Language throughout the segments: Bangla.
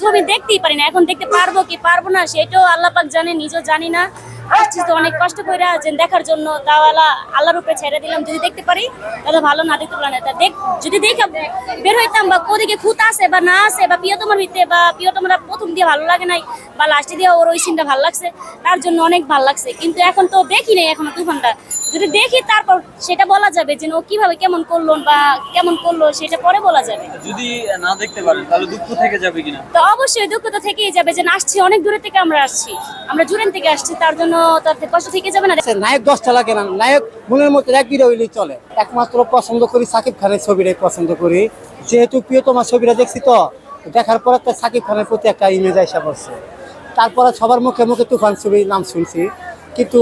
ছবি দেখতেই পারি না, এখন দেখতে পারবো কি পারবো না সেটাও আল্লাহ পাক জানে, নিজেও জানি না। আসছি তো অনেক কষ্ট করে দেখার জন্য, তাও আল্লাহর উপরে ছেড়ে দিলাম। যদি দেখতে পারি তাহলে ভালো, না দেখতে পারি না তা যদি দেখে বের হইতাম বা কোদিকে খুঁত আছে বা না আছে বা প্রিয়তমার হইতে বা প্রিয়তমার প্রথম দিয়ে ভালো লাগে নাই বা লাস্টে দিয়ে ওর ওই সিনটা ভালো লাগছে, তার জন্য অনেক ভালো লাগছে। কিন্তু এখন তো দেখি নাই এখনো তুফানটা, যদি দেখি তারপর সেটা বলা যাবে যে ও কিভাবে কেমন করলো বা কেমন করলো সেটা পরে বলা যাবে। যদি না দেখতে পারেন তাহলে দুঃখ থেকে যাবে কিনা? তো অবশ্যই দুঃখ তো থেকেই যাবে, যে আসছি অনেক দূরে থেকে, আমরা আসছি, আমরা জুরেন থেকে আসছি, তার জন্য তার কষ্ট থেকে যাবে না। নায়ক 10টা লাগে না, নায়ক মনের মধ্যে এক বিরে হইলেই চলে। একমাত্র পছন্দ করি সাকিব খানের ছবিটাই পছন্দ করি, যেহেতু প্রিয়তমা ছবিটা দেখছি, তো দেখার পর একটা সাকিব খানের প্রতি একটা ইমেজ আইসা পড়ছে। তারপরে সবার মুখে মুখে তুফান ছবির নাম শুনছি, কিন্তু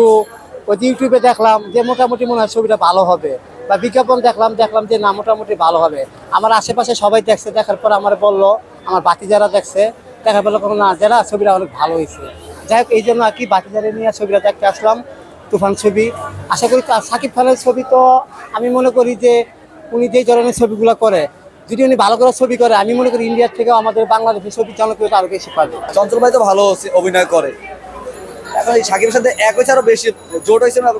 ওই ইউটিউবে দেখলাম যে মোটামুটি মনে হয় ছবিটা ভালো হবে, বা বিজ্ঞাপন দেখলাম যে না মোটামুটি ভালো হবে। আমার আশেপাশে সবাই দেখছে, দেখার পর আমার বললো, আমার বাতি যারা দেখছে দেখার পর কোনো না যারা ছবিটা অনেক ভালো হয়েছে। যাই হোক, এই জন্য আর কি বাতি যারা নিয়ে ছবিটা দেখতে আসলাম, তুফান ছবি। আশা করি সাকিব খানের ছবি, তো আমি মনে করি যে উনি যে ধরনের ছবিগুলো করে, যদি উনি ভালো করে ছবি করে, আমি মনে করি ইন্ডিয়ার থেকেও আমাদের বাংলাদেশের ছবি জনপ্রিয়তা আরো বেশি পাবে। চঞ্চল ভাই তো ভালো অভিনয় করে, এখন এই সাকিবের সাথে এক হয়েছে আরো বেশি জোট হয়েছে না,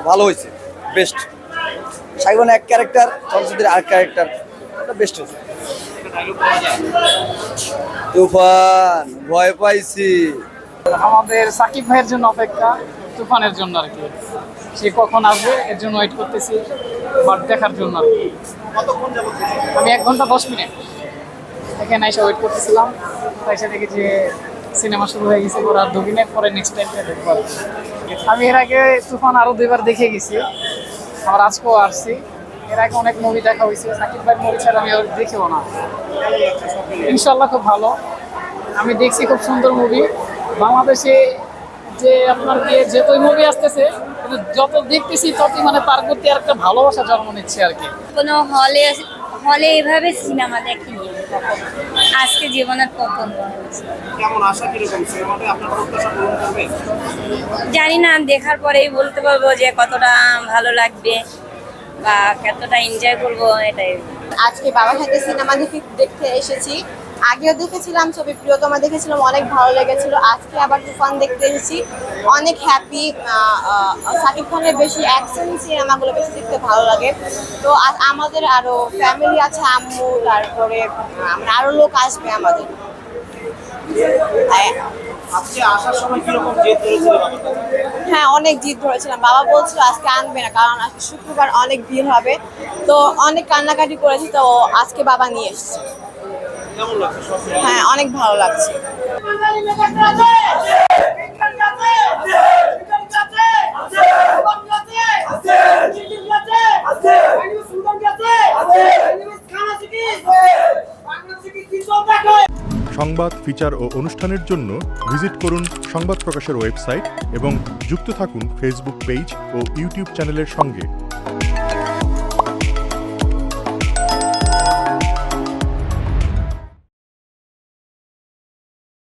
ভালো হয়েছে, বেস্ট। সাকিব এক ক্যারেক্টার, চঞ্চলের আর ক্যারেক্টার, বেস্ট হয়েছে। তুফান ভয় পাইছি। আমাদের সাকিব ভাইয়ের জন্য অপেক্ষা, তুফানের জন্য আর কি। সে কখন আসবে এর জন্য ওয়েট করতেছি, বাট দেখার জন্য আর কি। আমি 1 ঘন্টা 10 মিনিট এখানে এসে ওয়েট করতেছিলাম, তাই এসে দেখি যে সিনেমা শুরু হয়ে গেছে। ওরা 2 মিনিট পরে নেক্সট টাইমটা দেখবো। আমি এর আগে তুফান আরও 2বার দেখে গেছি, আবার আজকেও আসছি। এর আগে অনেক মুভি দেখা হয়েছে, সাকিব ভাইয়ের মুভি ছাড়া আমি দেখিও না। ইনশাল্লাহ খুব ভালো, আমি দেখছি খুব সুন্দর মুভি। বাংলাদেশে যে আপনার যতই মুভি আসতেছে, কিন্তু যত দেখতেছি ততই মানে তার প্রতি আর একটা ভালোবাসা জন্ম নিচ্ছে আর কি। কোনো হলে এভাবে সিনেমা দেখিনি, আজকে জীবনের প্রথম। কেমন আশা কিরকম সিনেমাতে আপনার প্রত্যাশা পূরণ করবে? জানি না, দেখার পরেই বলতে পারবো যে কতটা ভালো লাগবে বা কতটা এনজয় করবো, এটাই। আজকে বাবার সাথে সিনেমা দেখতে এসেছি, আগেও দেখেছিলাম ছবি প্রিয়তমা দেখেছিলাম, অনেক ভালো লেগেছিল। আজকে আবার তুফান দেখতে এসেছি, অনেক হ্যাপি। সাকিব খানের বেশি অ্যাকশন সিনেমাগুলো বেশি দেখতে ভালো লাগে। তো আমাদের আরো ফ্যামিলি আছে, আম্মু, তারপরে আরো লোক আসবে আমাদের। আজকে আসার সময় কিরকম জেদ ধরেছিলেন? হ্যাঁ, অনেক জিদ ধরেছিলাম, বাবা বলছিল আজকে আনবে না, কারণ আজকে শুক্রবার অনেক ভিড় হবে। তো অনেক কান্নাকাটি করেছি, তো আজকে বাবা নিয়ে এসেছে। কেমন লাগছে? হ্যাঁ, অনেক ভালো লাগছে। সংবাদ, ফিচার ও অনুষ্ঠানের জন্য ভিজিট করুন সংবাদ প্রকাশের ওয়েবসাইট এবং যুক্ত থাকুন ফেসবুক পেজ ও ইউটিউব চ্যানেলের সঙ্গে।